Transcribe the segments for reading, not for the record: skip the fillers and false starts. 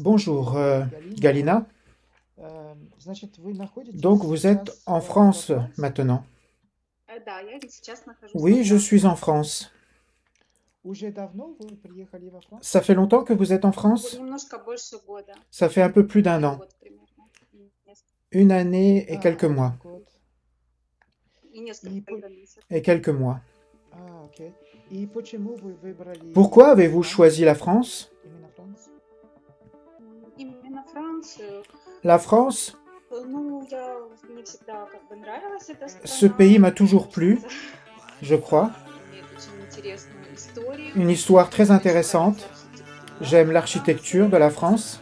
Bonjour, Galina. Donc, vous êtes en France maintenant? Oui, je suis en France. Ça fait longtemps que vous êtes en France? Ça fait un peu plus d'un an. Une année et quelques mois. Et quelques mois. Pourquoi avez-vous choisi la France? La France, ce pays m'a toujours plu, je crois. Une histoire très intéressante. J'aime l'architecture de la France.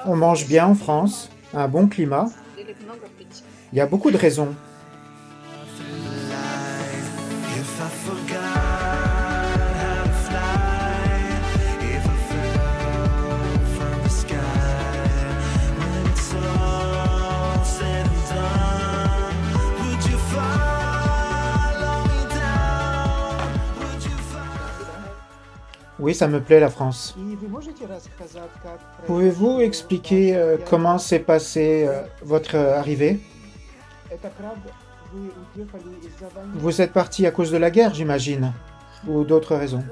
On mange bien en France, un bon climat. Il y a beaucoup de raisons. Oui, ça me plaît la France. Pouvez-vous expliquer comment s'est passée votre arrivée? Vous êtes parti à cause de la guerre, j'imagine, ou d'autres raisons?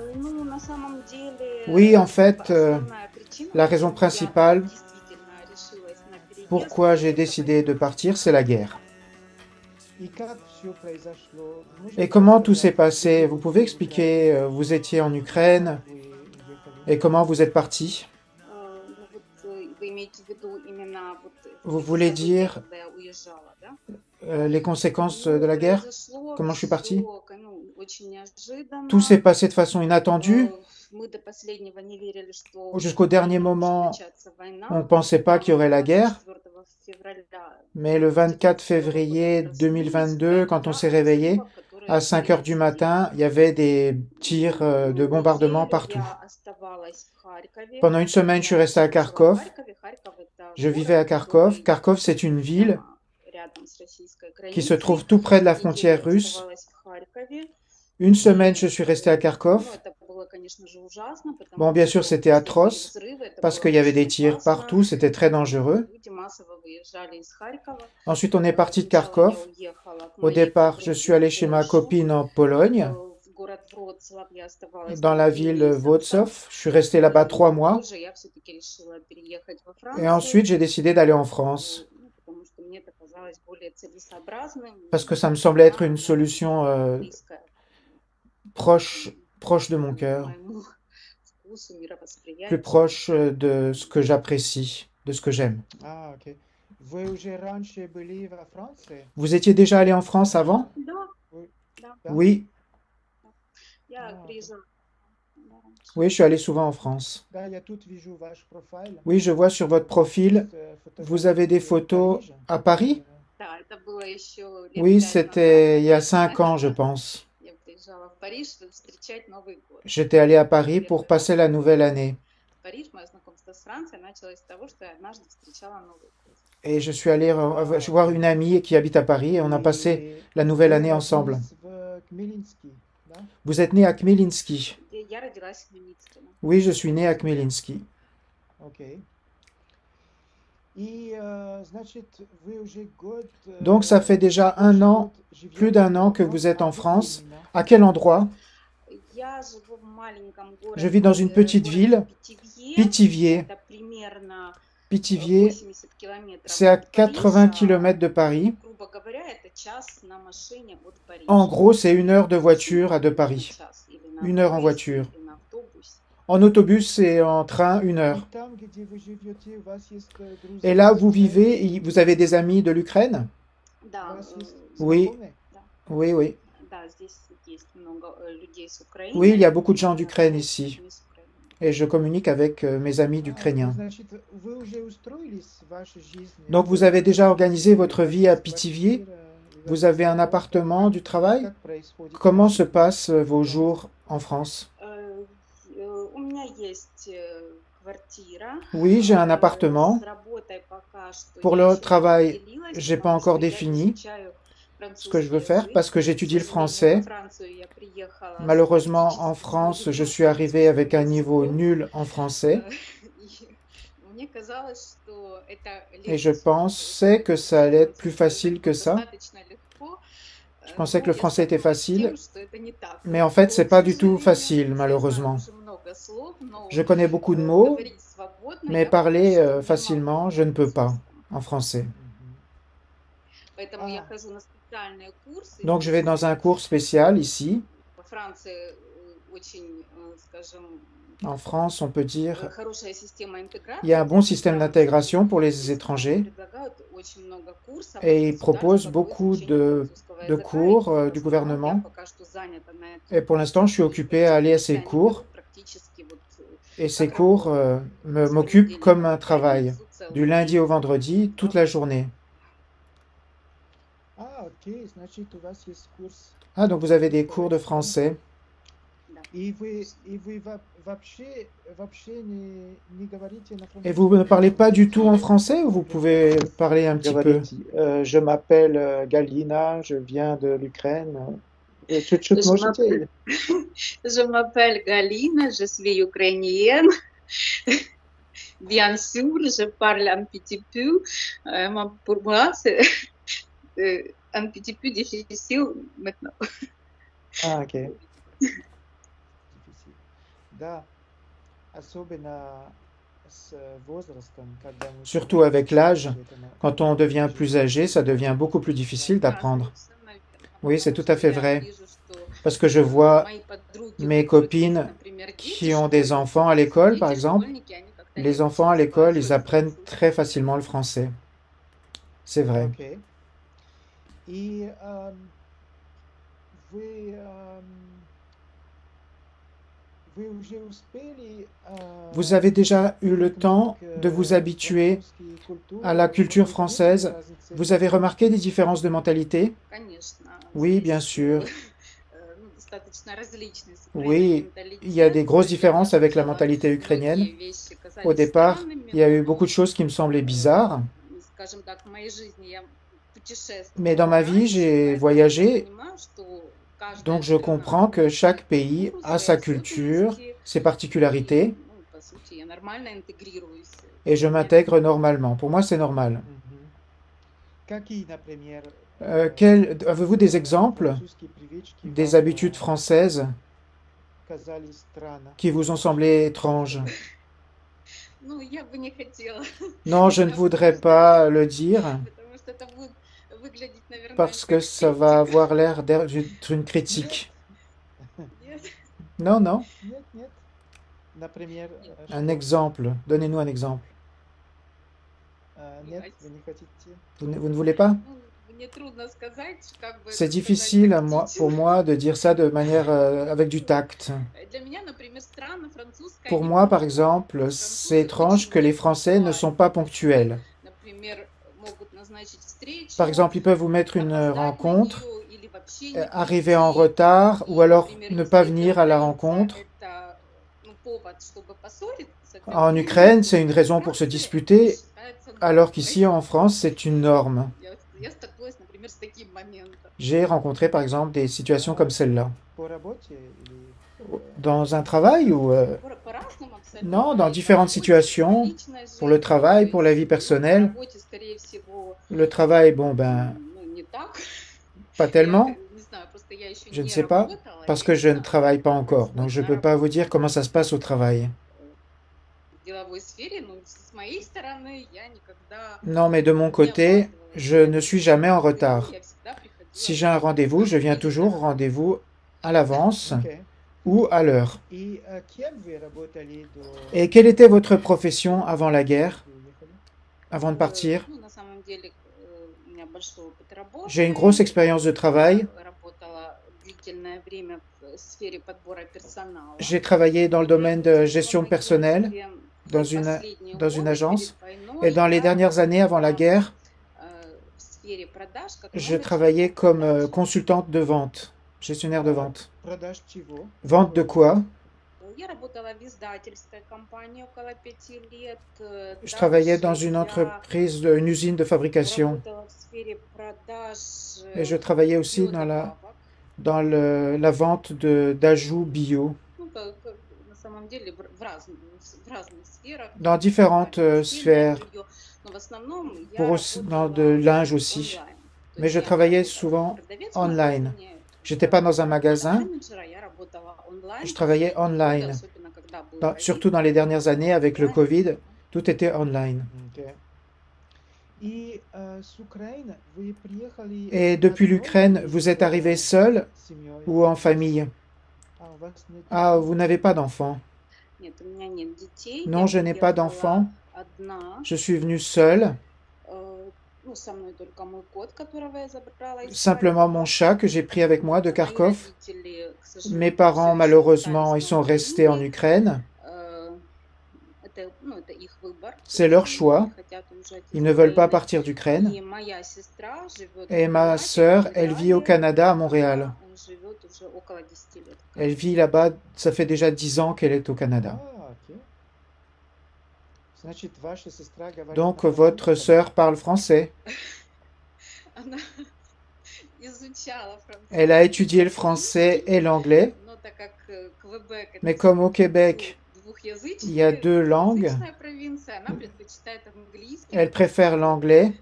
Oui, en fait, la raison principale pourquoi j'ai décidé de partir, c'est la guerre. Et comment tout s'est passé? Vous pouvez expliquer, vous étiez en Ukraine, et comment vous êtes parti? Vous voulez dire les conséquences de la guerre? Comment je suis parti? Tout s'est passé de façon inattendue. Jusqu'au dernier moment, on ne pensait pas qu'il y aurait la guerre. Mais le 24 février 2022, quand on s'est réveillé, à 5 heures du matin, il y avait des tirs de bombardement partout. Pendant une semaine, je suis resté à Kharkov. Je vivais à Kharkov. Kharkov, c'est une ville qui se trouve tout près de la frontière russe. Une semaine, je suis resté à Kharkov. Bon, bien sûr, c'était atroce, parce qu'il y avait des tirs partout, c'était très dangereux. Ensuite, on est parti de Kharkov. Au départ, je suis allé chez ma copine en Pologne, dans la ville Wrocław. Je suis resté là-bas 3 mois. Et ensuite, j'ai décidé d'aller en France, parce que ça me semblait être une solution proche de mon cœur, plus proche de ce que j'apprécie, de ce que j'aime. Vous étiez déjà allé en France avant? Oui. Oui, je suis allé souvent en France. Oui, je vois sur votre profil, vous avez des photos à Paris? Oui, c'était il y a 5 ans, je pense. J'étais allé à Paris pour passer la nouvelle année. Et je suis allé voir une amie qui habite à Paris et on a passé la nouvelle année ensemble. Vous êtes né à Khmelnytsky? Oui, je suis né à Khmelnytsky. Donc ça fait déjà un an, plus d'un an que vous êtes en France. À quel endroit? Je vis dans une petite ville, Pithiviers. Pithiviers, c'est à 80 km de Paris. En gros, c'est 1 heure de voiture de Paris. 1 heure en voiture. En autobus et en train, 1 heure. Et là, vous vivez, vous avez des amis de l'Ukraine? Oui, oui, oui. Oui, il y a beaucoup de gens d'Ukraine ici. Et je communique avec mes amis d'Ukrainiens. Donc, vous avez déjà organisé votre vie à Pithiviers? Vous avez un appartement, du travail? Comment se passent vos jours en France? Oui, j'ai un appartement. Pour le travail, je n'ai pas encore défini. ce que je veux faire parce que j'étudie le français. Malheureusement, en France, je suis arrivé avec un niveau nul en français et je pensais que ça allait être plus facile que ça. Je pensais que le français était facile, mais en fait, c'est pas du tout facile, malheureusement. Je connais beaucoup de mots, mais parler facilement, je ne peux pas en français. Donc, je vais dans un cours spécial ici. En France, on peut dire il y a un bon système d'intégration pour les étrangers et ils proposent beaucoup de cours du gouvernement. Et pour l'instant, je suis occupé à aller à ces cours. Et ces cours m'occupent comme un travail, du lundi au vendredi, toute la journée. Ah, donc vous avez des cours de français. Et vous ne parlez pas du tout en français ou vous pouvez parler un petit peu? Je m'appelle Galina, je viens de l'Ukraine. Je m'appelle Galina, je suis ukrainienne. Bien sûr, je parle un petit peu. Pour moi, c'est un petit peu difficile maintenant. Ah, ok. Surtout avec l'âge, quand on devient plus âgé, ça devient beaucoup plus difficile d'apprendre. Oui, c'est tout à fait vrai. Parce que je vois mes copines qui ont des enfants à l'école, par exemple. Les enfants à l'école, ils apprennent très facilement le français. C'est vrai. Vous avez déjà eu le temps de vous habituer à la culture française? Vous avez remarqué des différences de mentalité? Oui, bien sûr. Oui, il y a des grosses différences avec la mentalité ukrainienne. Au départ, il y a eu beaucoup de choses qui me semblaient bizarres. Mais dans ma vie, j'ai voyagé, donc je comprends que chaque pays a sa culture, ses particularités, et je m'intègre normalement. Pour moi, c'est normal. Avez-vous des exemples des habitudes françaises qui vous ont semblé étranges? Non, je ne voudrais pas le dire parce que ça va avoir l'air d'être une critique. Non, non. Un exemple. Donnez-nous un exemple. Vous ne voulez pas? C'est difficile pour moi de dire ça de manière avec du tact. Pour moi, par exemple, c'est étrange que les Français ne sont pas ponctuels. Par exemple, ils peuvent vous mettre une rencontre, arriver en retard ou alors ne pas venir à la rencontre. En Ukraine, c'est une raison pour se disputer, alors qu'ici en France, c'est une norme. J'ai rencontré par exemple des situations comme celle-là. Dans un travail ou non, dans différentes situations, pour le travail, pour la vie personnelle. Le travail, bon ben, pas tellement. Je ne sais pas, parce que je ne travaille pas encore, donc je ne peux pas vous dire comment ça se passe au travail. Non, mais de mon côté, je ne suis jamais en retard. Si j'ai un rendez-vous, je viens toujours au rendez-vous à l'avance ou à l'heure. Et quelle était votre profession avant la guerre, avant de partir? J'ai une grosse expérience de travail. J'ai travaillé dans le domaine de gestion de personnel, dans une agence. Et dans les dernières années avant la guerre, je travaillais comme consultante de vente, gestionnaire de vente. Vente de quoi? Je travaillais dans une entreprise, une usine de fabrication. Et je travaillais aussi dans la vente d'ajouts bio. Dans différentes sphères, dans de linge aussi. Mais je travaillais souvent online. Je n'étais pas dans un magasin, je travaillais online. Surtout dans les dernières années, avec le Covid, tout était online. Et depuis l'Ukraine, vous êtes arrivé seul ou en famille? Ah, vous n'avez pas d'enfants? Non, je n'ai pas d'enfants. Je suis venu seul. Simplement mon chat que j'ai pris avec moi de Kharkov. Mes parents, malheureusement, ils sont restés en Ukraine. C'est leur choix. Ils ne veulent pas partir d'Ukraine. Et ma sœur, elle vit au Canada, à Montréal. Elle vit là-bas, ça fait déjà 10 ans qu'elle est au Canada. Donc votre sœur parle français. Elle a étudié le français et l'anglais. Mais comme au Québec, il y a 2 langues, elle préfère l'anglais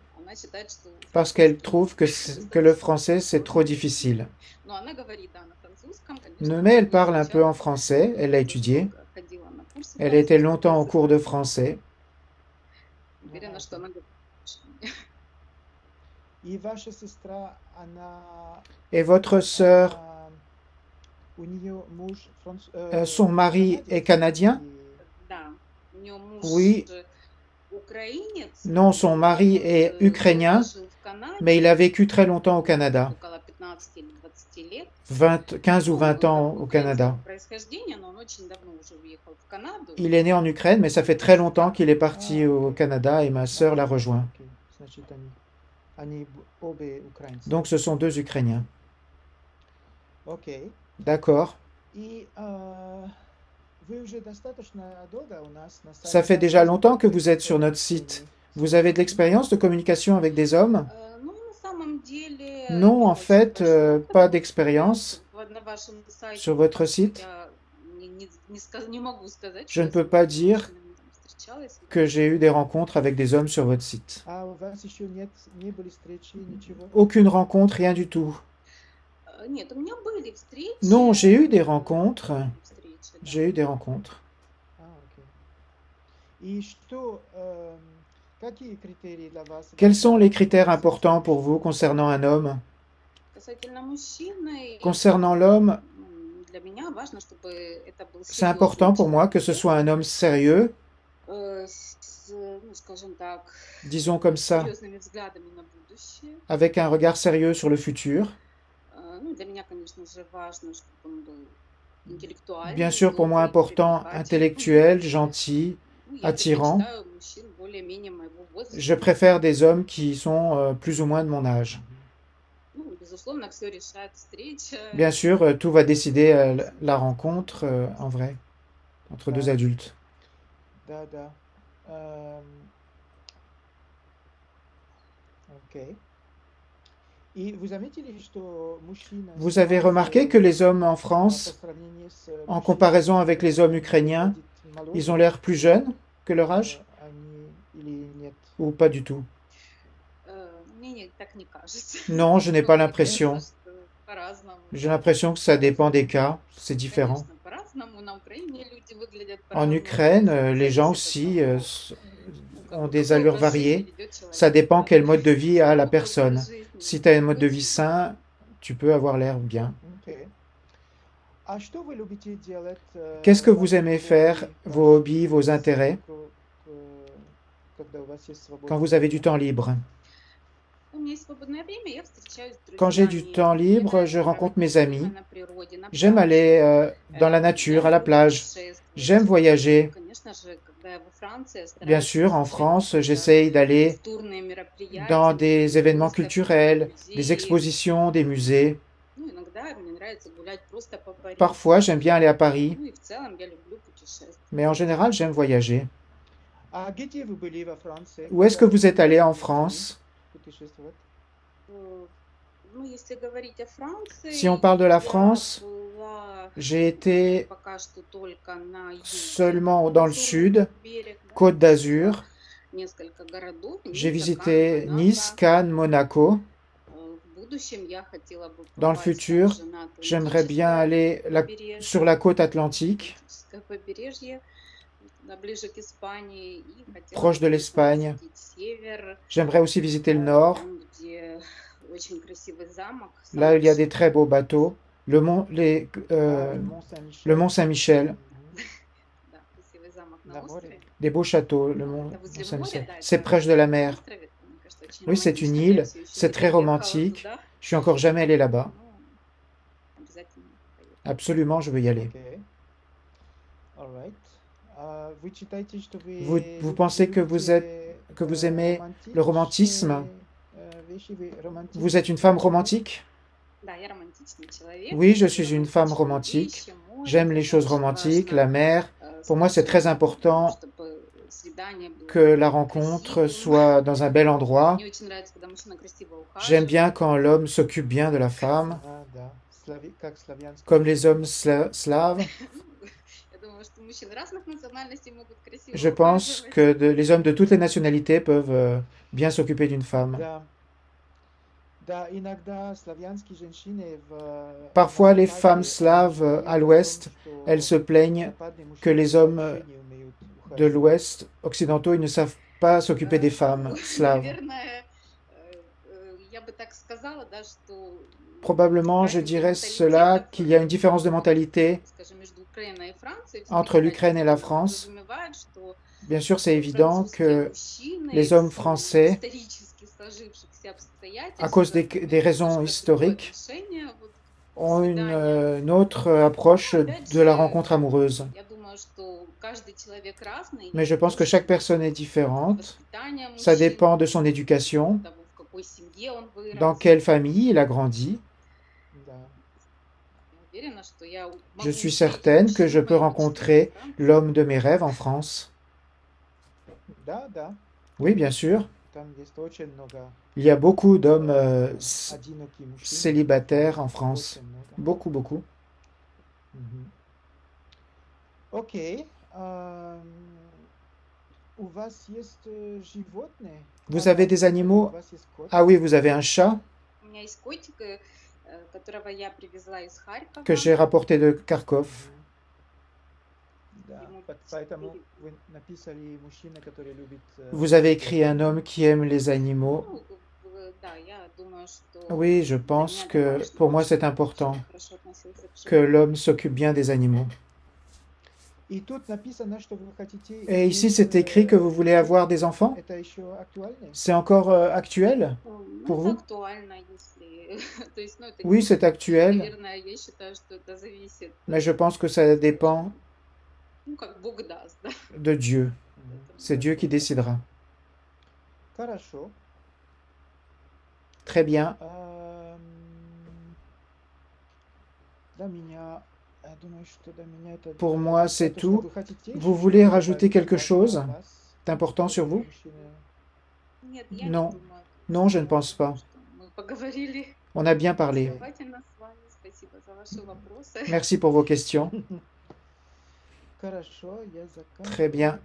parce qu'elle trouve que le français, c'est trop difficile. Mais elle parle un peu en français, elle l'a étudié. Elle a été longtemps au cours de français. Et votre sœur, son mari est canadien? Oui. Non, son mari est ukrainien, mais il a vécu très longtemps au Canada. 15 ou 20 ans au Canada. Il est né en Ukraine, mais ça fait très longtemps qu'il est parti au Canada et ma sœur l'a rejoint. Donc ce sont 2 Ukrainiens. D'accord. Ça fait déjà longtemps que vous êtes sur notre site. Vous avez de l'expérience de communication avec des hommes? Non, en fait, pas d'expérience sur votre site. Je ne peux pas dire que j'ai eu des rencontres avec des hommes sur votre site. Aucune rencontre, rien du tout. Non, j'ai eu des rencontres. J'ai eu des rencontres. Quels sont les critères importants pour vous concernant un homme? Concernant l'homme, c'est important pour moi que ce soit un homme sérieux, disons comme ça, avec un regard sérieux sur le futur. Bien sûr, pour moi, important, intellectuel, gentil, attirant. Je préfère des hommes qui sont plus ou moins de mon âge. Bien sûr, tout va décider la rencontre en vrai, entre 2 adultes. Vous avez remarqué que les hommes en France, en comparaison avec les hommes ukrainiens, ils ont l'air plus jeunes que leur âge? Ou pas du tout? Non, je n'ai pas l'impression. J'ai l'impression que ça dépend des cas, c'est différent. En Ukraine, les gens aussi ont des allures variées. Ça dépend quel mode de vie a la personne. Si tu as un mode de vie sain, tu peux avoir l'air bien. Qu'est-ce que vous aimez faire, vos hobbies, vos intérêts, quand vous avez du temps libre? Quand j'ai du temps libre, je rencontre mes amis. J'aime aller dans la nature, à la plage. J'aime voyager. Bien sûr, en France, j'essaye d'aller dans des événements culturels, des expositions, des musées. Parfois, j'aime bien aller à Paris, mais en général, j'aime voyager. Où est-ce que vous êtes allé en France? Si on parle de la France, j'ai été seulement dans le sud, Côte d'Azur. J'ai visité Nice, Cannes, Monaco. Dans le futur, j'aimerais bien aller sur la côte atlantique, proche de l'Espagne. J'aimerais aussi visiter le nord. Là, il y a des très beaux bateaux. Le mont Saint-Michel. Des beaux châteaux, le mont Saint-Michel. C'est proche de la mer. Oui, c'est une île. C'est très romantique. Je suis encore jamais allé là-bas. Absolument, je veux y aller. Vous pensez que vous aimez le romantisme? Vous êtes une femme romantique? Oui, je suis une femme romantique. J'aime les choses romantiques, la mer. Pour moi, c'est très important que la rencontre soit dans un bel endroit. J'aime bien quand l'homme s'occupe bien de la femme, comme les hommes slaves. Je pense que les hommes de toutes les nationalités peuvent bien s'occuper d'une femme. Parfois, les femmes slaves à l'ouest, elles se plaignent que les hommes de l'ouest occidentaux, ils ne savent pas s'occuper des femmes slaves. Probablement, je dirais cela, qu'il y a une différence de mentalité entre l'Ukraine et la France. Bien sûr, c'est évident que les hommes français, à cause des raisons historiques, ont une autre approche de la rencontre amoureuse. Mais je pense que chaque personne est différente. Ça dépend de son éducation, dans quelle famille il a grandi. Je suis certaine que je peux rencontrer l'homme de mes rêves en France. Oui, bien sûr. Il y a beaucoup d'hommes célibataires en France. Beaucoup, beaucoup. Ok. Vous avez des animaux? Ah oui, vous avez un chat que j'ai rapporté de Kharkov. Vous avez écrit un homme qui aime les animaux. Oui, je pense que pour moi c'est important que l'homme s'occupe bien des animaux. Et ici c'est écrit que vous voulez avoir des enfants? C'est encore actuel pour vous? Oui, c'est actuel, mais je pense que ça dépend de Dieu. C'est Dieu qui décidera. Très bien. Pour moi, c'est tout. Vous voulez rajouter quelque chose d'important sur vous? Non. Non, je ne pense pas. On a bien parlé. Merci pour vos questions. Très bien.